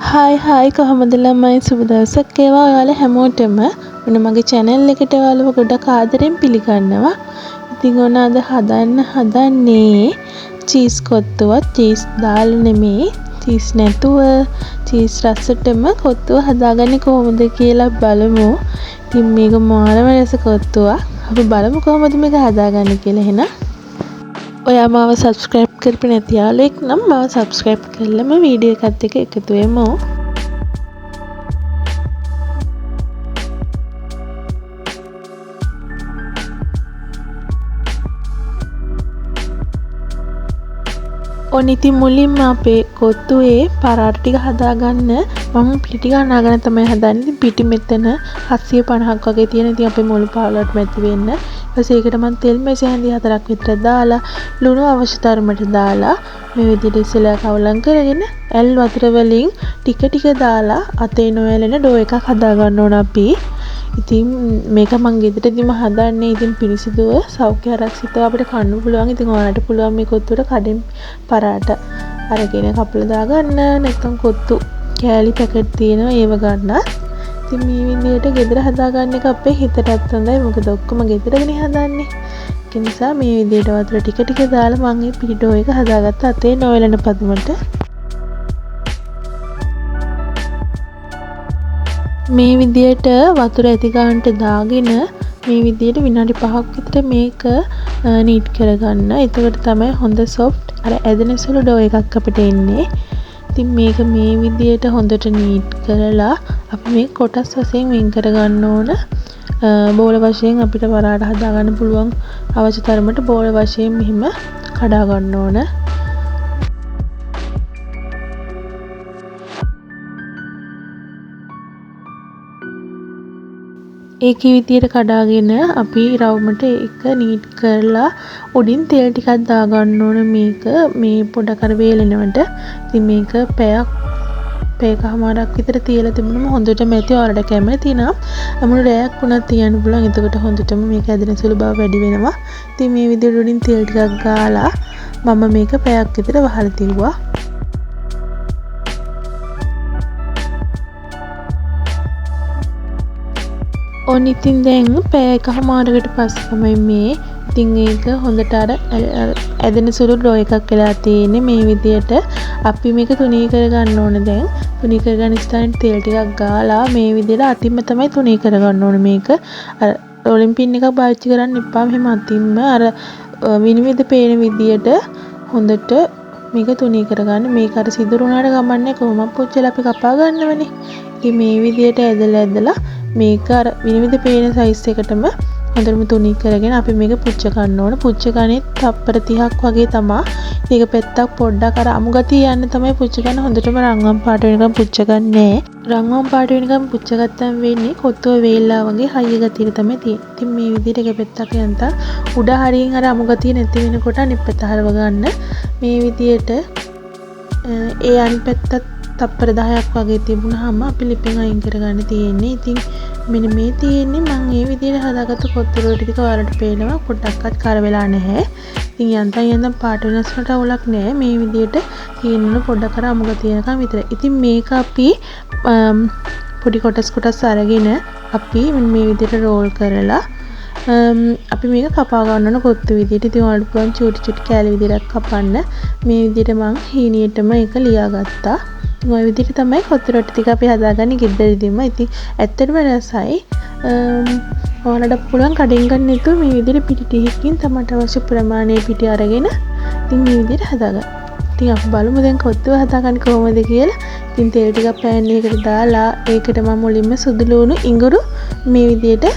Hi කොහොමද ළමයි සුබ දවසක් වේවා ඔයාලා හැමෝටම. ඔන්න මගේ channel එකට ඔයාලව ගොඩක් ආදරෙන් පිළිගන්නවා. ඉතින් ඔන්න අද හදන්නේ චීස් කොත්තුවක්. චීස් දාලා නෙමෙයි, චීස් නැතුව චීස් රසටම කොත්තුව හදාගන්නේ කොහොමද කියලා බලමු. ඉතින් මේක මාරම රස කොත්තුවක්. අපි බලමු කොහොමද මේක හදාගන්නේ කියලා. එහෙනම් ඔයා මාව subscribe කරපු නැති යාළුවෙක් නම් මාව subscribe කරලම වීඩියෝ එකත් එක්ක එකතු වෙමු. ඔන්න ඉතින් මුලින්ම අපේ කොත්තුවේ පරාට ටික හදාගන්න මම පිටි ටික අනාගෙන තමයි හදන්නේ. ඉතින් පිටි මෙතන 750ක් වගේ තියෙන. ඉතින් අපේ මුළු පාවලට මැති වෙන්න. ඊපස්සේ ඒකට මම තෙල් මේසෙ හැඳි 4ක් විතර දාලා ලුණු අවශ්‍ය තරමට දාලා මේ විදිහට ඉස්සෙල්ලා කවුලම් කරගෙන ඇල් වතුර වලින් ටික ටික දාලා අතේ නොඇලෙන ඩෝ එකක් හදා ගන්න ඕන අපි. ඉතින් මේක මම ගෙදරදීම හදන්නේ. ඉතින් පිරිසිදුව සෞඛ්‍ය ආරක්ෂිතව අපිට කන්න පුළුවන්. ඉතින් ඔයාලට පුළුවන් මේ කොත්තුවට කඩෙන් පරාට අරගෙන කපලා දාගන්න. නැත්නම් කොත්තු කෑලි පැකට් තියෙනවා ඒව ගන්නත්. ඉතින් මේ විදිහට ගෙදර හදාගන්න එක අපේ හිතටත් හොඳයි. මොකද ඔක්කොම ගෙදරගෙන හදන්නේ. ඒ නිසා මේ විදිහට වතුර ටික ටික දාලා මම මේ පිටෝ එක හදාගත්ත අතේ නොයලන පදමට. මේ විදියට වතුර ඇති ගන්නට දාගෙන මේ විදියට විනාඩි 5ක් විතර මේක නීට් කරගන්න. එතකොට තමයි හොඳ soft අර ඇදෙන සුළු ඩෝ එකක් අපිට එන්නේ. ඉතින් මේක මේ විදියට හොඳට නීට් කරලා අපි මේ කොටස් වශයෙන් වෙන් කරගන්න ඕන. බෝල වශයෙන් අපිට පරාට හදාගන්න පුළුවන් අවශ්‍ය තරමට බෝල වශයෙන් මෙහිම කඩා ගන්න ඕන. ඒකේ විදියට කඩාගෙන අපි රවුමට එක නීට් කරලා උඩින් තෙල් ටිකක් දාගන්න ඕන මේ පොඩක් අර වේලෙනවට. ඉතින් මේක පැයකමාරක් විතර තියලා තිබුණම හොඳටම ඇති. ඔයාලට කැමති නම් අමුණු රැයක් වුණත් තියන්න පුළුවන්. එතකොට හොඳටම මේක ඇදෙන සුළු බව වැඩි වෙනවා. ඉතින් මේ විදියට උඩින් තෙල් ටිකක් ගාලා මම මේක පැයක් විතර වහලා තියුවා. ඔන්න ඉතින් දැන් පැය එකමාරකට පස්සේ තමයි මේ ඉතින් ඒක හොඳට අර ඇදෙන සුළු ඩෝ එකක් වෙලා තියෙන්නේ. මේ විදියට අපි මේක තුනී කරගන්න ඕන. දැන් තුනී කරගන්න ස්ථානෙට තෙල් ටිකක් ගාලා මේ විදියට අතින්ම තමයි තුනී කරගන්න ඕන. මේක අර රෝලින් පින් එකක් පාවිච්චි කරන්න එපා. මෙහෙම අතින්ම අර විනිවිද පේන විදියට හොඳට මේක තුනී කරගන්න. මේක අර සිදුරු වුණාට ගමන්නේ කොහොමද පුච්චලා අපි කපා ගන්නවනේ. ඉතින් මේ විදියට ඇදලා මේක අර විනිවිද පේන සයිස් එකටම හොඳටම තුනී කරගෙන අපි මේක පුච්ච ගන්න ඕන. පුච්ච ගන්නේ තප්පර 30ක් වගේ තමයි. මේක පැත්තක් පොඩ්ඩක් අර අමු ගතිය යන්න තමයි පුච්ච ගන්න. හොඳටම රන්වන් පාට වෙනකම් පුච්ච ගන්නෑ. රන්වන් පාට වෙනකම් පුච්ච ගත්තම වෙන්නේ කොත්තුව වේල්ලා වගේ හයිය ගතියට තමයි තියෙන්නේ. ඉතින් මේ විදිහට එක පැත්තක් යන්තම් උඩ හරියෙන් අර අමු ගතිය නැති වෙනකොට අනිත් පැත්ත හරව ගන්න. මේ විදිහට ඒ අනිත් පැත්තත් තප්පර 10ක් වගේ තිබුණාම අපි ලිපෙන් අයින් කරගන්න තියෙන්නේ. ඉතින් මෙන්න මේ තියෙන්නේ මම මේ විදිහට හදාගත්ත කොත්තු රොටි ටික ඔයාලට පේනවා පොඩ්ඩක්වත් කර වෙලා නැහැ. ඉතින් යන්තම් පාට වෙනස් වලට අවුලක් නැහැ. මේ විදිහට තියෙන පොඩ්ඩක් අර අමුග තියෙනකම් විතරයි. ඉතින් මේක අපි පොඩි කොටස් අරගෙන අපි මේ විදිහට රෝල් කරලා අපි මේක කපා ගන්න ඕන කොත්තු විදිහට. ඉතින් ඔයාලට පුළුවන් චූටි කෑලි විදිහට කපන්න. මේ විදිහට මම හීනියටම ඒක ලියාගත්තා. ඔය විදිහට තමයි කොත්තු රොටි ටික අපි හදාගන්නේ ගෙදරදීම. ඉතින් ඇත්තටම රසයි. ඔයාලට පුළුවන් කඩෙන් ගන්න නැතුව මේ විදිහට පිටි ටිකකින් තමට අවශ්‍ය ප්‍රමාණයේ පිටි අරගෙන ඉතින් මේ විදිහට හදාගන්න. ඉතින් අපි බලමු දැන් කොත්තුව හදාගන්නේ කොහොමද කියලා. ඉතින් තෙල් ටිකක් පෑන් එකකට දාලා ඒකට මම මුලින්ම සුදු ලුණු ඉඟුරු මේ විදිහට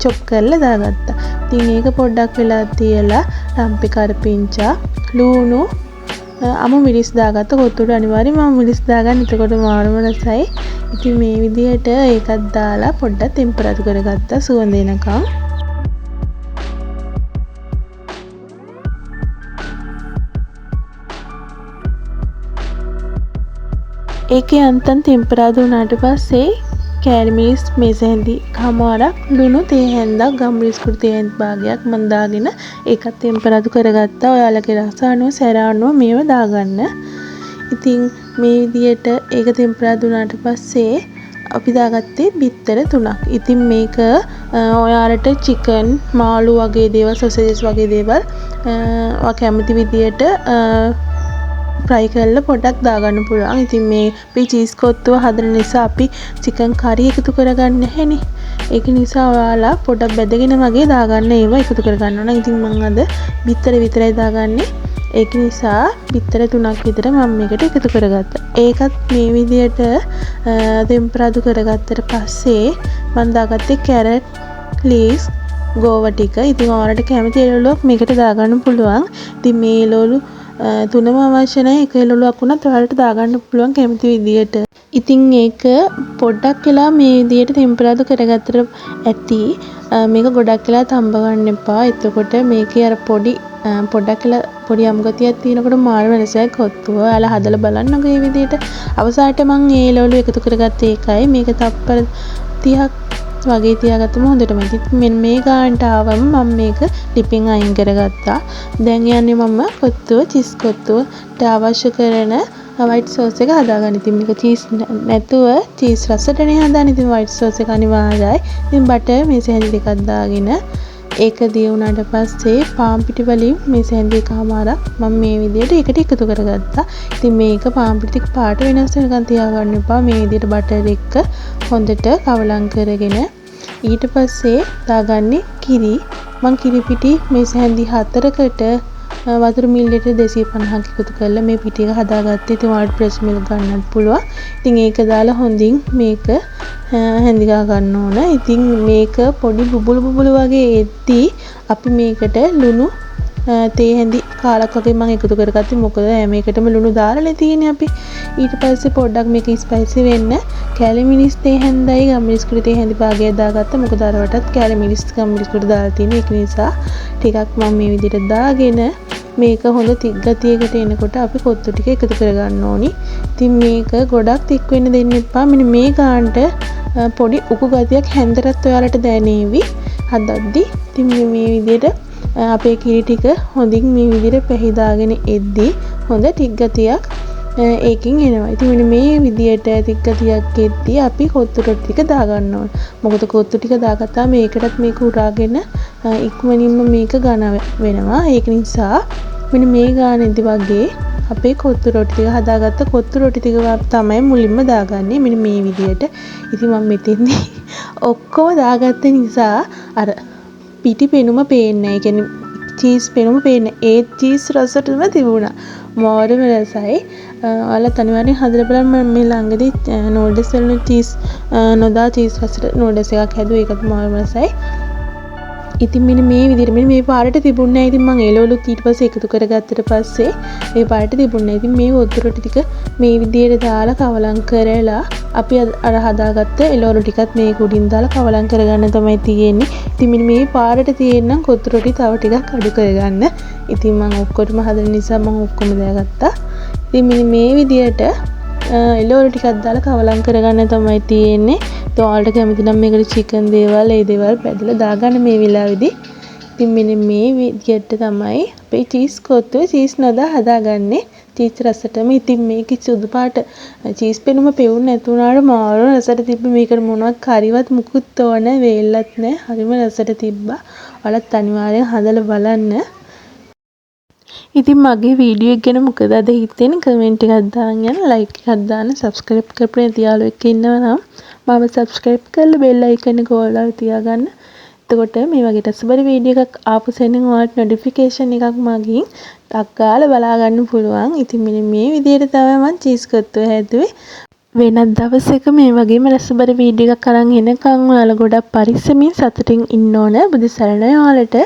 චොප් කරලා දාගත්තා. ඉතින් ඒක පොඩ්ඩක් වෙලා තියලා රම්පේ කරපිංචා ලුණු අමු මිරිස් දාගත්ත. කොත්තුවට අනිවාර්යයෙන්ම අමු මිරිස් දාගන්න. එතකොට මාරම රසයි. ඉතින් මේ විදිහට ඒකත් දාලා පොඩ්ඩක් ටෙම්පරාදු කරගත්තා සුවඳ එනකම්. ඒකේ අන්තන් ටෙම්පරාදු වුණාට පස්සේ කෑලි මිරිස් මේස හැඳි කමාරක් ලුණු තේ හැන්දක් ගම් බිස්කුට් තේ හැන්ද භාගයක් මම දාගෙන ඒකත් ටෙම්පරාදු කරගත්තා. ඔයාලගේ රස අනුව සැර අනුව මේව දාගන්න. ඉතින් මේ විදියට ඒක තෙම්පරාදු වුණාට පස්සේ අපි දාගත්තේ බිත්තර 3ක්. ඉතින් මේක ඔයාලට චිකන්, මාළු වගේ දේවල්, සොසේජස් වගේ දේවල් ඔයා කැමති විදියට ෆ්‍රයි කරලා පොඩ්ඩක් දාගන්න පුළුවන්. ඉතින් මේ අපි චීස් කොත්තුව හදන නිසා අපි චිකන් කරි එකතු කරගන්න නැහැනේ. ඒක නිසා ඔයාලා පොඩ්ඩක් බෙදගෙන වගේ දාගන්න ඒවා එකතු කරගන්න ඕන. ඉතින් මම අද බිත්තර විතරයි දාගන්නේ. ඒක නිසා බිත්තර 3ක් විතර මම මේකට එකතු කරගත්තා. ඒකත් මේ විදියට තෙම්පරාදු කරගත්තට පස්සේ මම දාගත්තේ කැරට්, ලීස්, ගෝව ටික. ඉතින් ඔයාලට කැමති එළවලුවක් මේකට දාගන්න පුළුවන්. ඉතින් මේ එළවලු තුනම අවශ්‍ය නැහැ. එක එළවලුවක් වුණත් ඔයාලට දාගන්න පුළුවන් කැමති විදියට. ඉතින් ඒක පොඩ්ඩක් වෙලා මේ විදියට තෙම්පරාදු කරගත්තට ඇති. මේක ගොඩක් වෙලා තඹ ගන්න එපා. එතකොට මේකේ අර පොඩ්ඩක් වෙලා පොඩි අමුගතියක් තියෙනකොට මාළු වෙනසක් කොත්තුව. ඔයාලා හදලා බලන්නකෝ මේ විදියට. අවසානට මම මේ එළවලු එකතු කරගත්තේ ඒකයි. මේක තප්පර 30ක් වගේ තියාගත්තම හොඳටම. ඉතින් මෙන්න මේ ගානට ආවම මම මේක ලිපින් අයින් කරගත්තා. දැන් යන්නේ මම කොත්තුව, චීස් කොත්තුවට අවශ්‍ය කරන වයිට් සෝස් එක හදාගන්න. ඉතින් මේක චීස් නැතුව චීස් රසටනේ හදාන්නේ. ඉතින් වයිට් සෝස් එක අනිවාර්යයි. ඉතින් බටර් මේ සැහැඳි දෙකක් දාගෙන ඒක දී වුණාට පස්සේ පාන් පිටි වලින් මේ සැහැඳි එකමාරක් මම මේ විදියට ඒකට එකතු කරගත්තා. ඉතින් මේක පාන් පිටි ටික පාට වෙනස් වෙනකන් තියාගන්න එපා. මේ විදියට බටර් එක හොඳට කවලම් කරගෙන ඊට පස්සේ දාගන්නේ කිරි. මම කිරි පිටි මේ සැහැඳි 4කට වතුර මිලිලිටර් 250ක් එකතු කරලා මේ පිටි එක හදාගත්තේ. ඉතින් ඔයාලට ප්‍රෙස් මිල්ක් ගන්නත් පුළුවන්. ඉතින් ඒක දාලා හොඳින් මේක හැඳිගා ගන්න ඕන. ඉතින් මේක පොඩි බුබුලු වගේ එද්දී අපි මේකට ලුණු තේ හැඳි කාලක් වගේ මම එකතු කරගත්තේ. මොකද හැම එකටම ලුණු දාලානේ තියෙන්නේ අපි. ඊට පස්සේ පොඩ්ඩක් මේක ස්පයිසි වෙන්න කැලමිනිස් තේ හැඳයි ගම්මිරිස් කුඩු තේ හැඳි භාගයක් දාගත්තා. මොකද අරවටත් කැලමිනිස් ගම්මිරිස් කුඩු දාලා තියෙන්නේ. ඒක නිසා ටිකක් මම මේ විදිහට දාගෙන මේක හොඳ තික් ගතියකට එනකොට අපි කොත්තු ටික එකතු කරගන්න ඕනි. ඉතින් මේක ගොඩක් තික් වෙන්න දෙන්න එපා. මෙන්න මේ ගානට පොඩි උකු ගතියක් හැන්දරත් ඔයාලට දැනේවි හදද්දි. ඉතින් මේ විදිහට අපේ කිරි ටික හොඳින් මේ විදිහට පැහිදාගෙන එද්දි හොඳ තික් ගතියක් ඒකින් එනවා. ඉතින් මෙන්න මේ විදිහට තික් ගතියක් එද්දි අපි කොත්තු ටික දාගන්න ඕන. මොකද කොත්තු ටික දාගත්තාම මේකටත් මේක උරාගෙන ඉක්මනින්ම මේක ඝන වෙනවා. ඒක නිසා මෙන්න මේ ගානේදී වගේ අපේ කොත්තු රොටි ටික හදාගත්ත කොත්තු රොටි ටික තමයි මුලින්ම දාගන්නේ. මෙන්න මේ විදිහට. ඉතින් මම මෙතෙන්දී ඔක්කොම දාගත්ත නිසා අර පිටි පෙනුම පේන්නේ නැහැ. ඒ කියන්නේ චීස් පෙනුම පේන්නේ. ඒ චීස් රසටම තිබුණා. මාරම රසයි. ඔයාලා අනිවාර්යෙන් හදලා බලන්න. මම මේ ළඟදී නූඩල්ස් වල චීස් නොදා චීස් රසට නූඩල්ස් එකක් හැදුවා. ඒකත් මාරම රසයි. ඉතින් මෙන්න මේ විදිහට මෙන්න මේ පාරට තිබුණේ නැහැ. ඉතින් මම එළවලුත් ඊට පස්සේ එකතු කරගත්තට පස්සේ මේ පාරට තිබුණේ නැහැ. ඉතින් මේ කොත්තු රොටි ටික මේ විදිහට දාලා කවලම් කරලා අපි අර හදාගත්ත එළවලු ටිකත් මේක උඩින් දාලා කවලම් කරගන්න තමයි තියෙන්නේ. ඉතින් මෙන්න මේ පාරට තියෙනනම් කොත්තු රොටි තව ටිකක් අඩු කරගන්න. ඉතින් මම ඔක්කොටම හදන නිසා මම ඔක්කොම දාගත්තා. ඉතින් මෙන්න මේ විදිහට එළවලු ටිකක් දාලා කවලම් කරගන්න තමයි තියෙන්නේ. ඔයාලට කැමති නම් මේකට චිකන් දේවල් ඒ දේවල් බෙදලා දාගන්න මේ වෙලාවේදී. ඉතින් මෙන්න මේ විදිහට තමයි අපේ චීස් කොත්තුව චීස් නොදා හදාගන්නේ. චීස් රසටම. ඉතින් මේකේ සුදු පාට චීස් පෙනුම පෙවුන්නේ නැතුණාට මාරු රසට තිබ්බ. මේකට මොනවත් කරිවත් මුකුත් ඕන වේල්ලත් නැහැ. හරිම රසට තිබ්බා. ඔයාලත් අනිවාර්යෙන් හදලා බලන්න. ඉතින් මගේ වීඩියෝ එක ගැන මොකද අද හිතෙන්නේ කමෙන්ට් එකක් දාන්න යන්න, ලයික් එකක් දාන්න, සබ්ස්ක්‍රයිබ් කරපු නැති යාළුවෙක් ඉන්නවා නම් මම සබ්ස්ක්‍රයිබ් කරලා බෙල් අයිකන් එක ඕල්ලා තියාගන්න. එතකොට මේ වගේ රසබර වීඩියෝ එකක් ආපු සෙනින් ඔයාලට නොටිෆිකේෂන් එකක් මගින් ටක් ගාලා බලා ගන්න පුළුවන්. ඉතින් මෙන්න මේ විදිහට තමයි මම චීස් කොත්තුව හැදුවේ. වෙනත් දවසක මේ වගේම රසබර වීඩියෝ එකක් අරන් එනකන් ඔයාලා ගොඩක් පරිස්සමින් සතුටින් ඉන්න ඕන. බුදු සරණයි ඔයාලට.